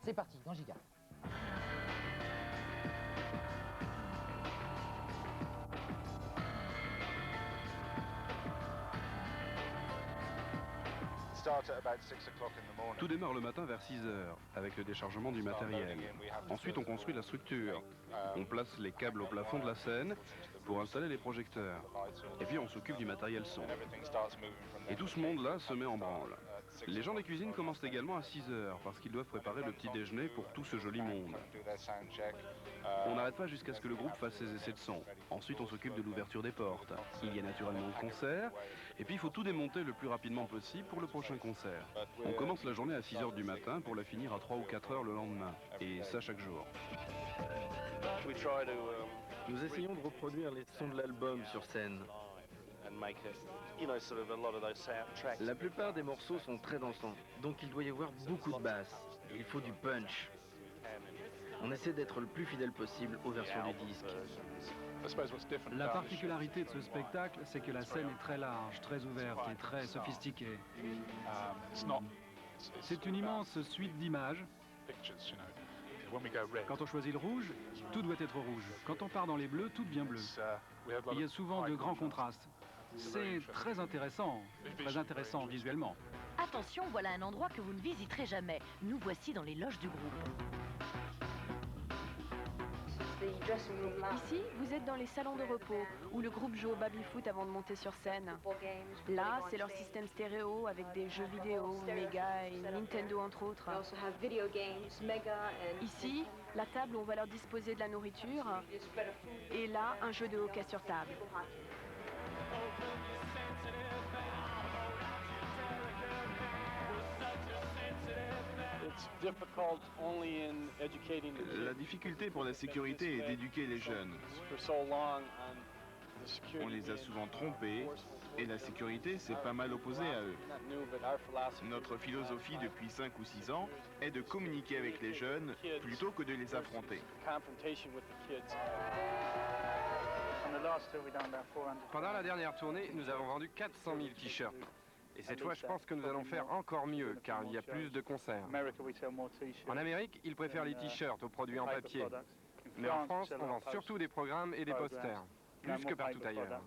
C'est parti, dans Giga. Tout démarre le matin vers 6 heures, avec le déchargement du matériel. Ensuite, on construit la structure. On place les câbles au plafond de la scène pour installer les projecteurs. Et puis, on s'occupe du matériel son. Et tout ce monde-là se met en branle. Les gens des cuisines commencent également à 6 heures, parce qu'ils doivent préparer le petit déjeuner pour tout ce joli monde. On n'arrête pas jusqu'à ce que le groupe fasse ses essais de son. Ensuite, on s'occupe de l'ouverture des portes. Il y a naturellement le concert. Et puis, il faut tout démonter le plus rapidement possible pour le prochain concert. On commence la journée à 6 heures du matin pour la finir à 3 ou 4 heures le lendemain. Et ça chaque jour. Nous essayons de reproduire les sons de l'album sur scène. La plupart des morceaux sont très dansants, donc il doit y avoir beaucoup de basses. Il faut du punch. On essaie d'être le plus fidèle possible aux versions du disque. La particularité de ce spectacle, c'est que la scène est très large, très ouverte et très sophistiquée. C'est une immense suite d'images. Quand on choisit le rouge, tout doit être rouge. Quand on part dans les bleus, tout devient bleu. Il y a souvent de grands contrastes. C'est très intéressant visuellement. Attention, voilà un endroit que vous ne visiterez jamais. Nous voici dans les loges du groupe. Ici, vous êtes dans les salons de repos, où le groupe joue au baby-foot avant de monter sur scène. Là, c'est leur système stéréo avec des jeux vidéo, Mega et Nintendo entre autres. Ici, la table où on va leur disposer de la nourriture. Et là, un jeu de hockey sur table. La difficulté pour la sécurité est d'éduquer les jeunes. On les a souvent trompés et la sécurité s'est pas mal opposée à eux. Notre philosophie depuis 5 ou 6 ans est de communiquer avec les jeunes plutôt que de les affronter. Pendant la dernière tournée, nous avons vendu 400 000 t-shirts. Et cette fois, je pense que nous allons faire encore mieux, car il y a plus de concerts. En Amérique, ils préfèrent les t-shirts aux produits en papier. Mais en France, on vend surtout des programmes et des posters, plus que partout ailleurs.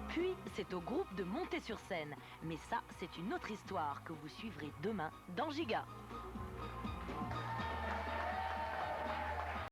Puis, c'est au groupe de monter sur scène. Mais ça, c'est une autre histoire que vous suivrez demain dans Giga.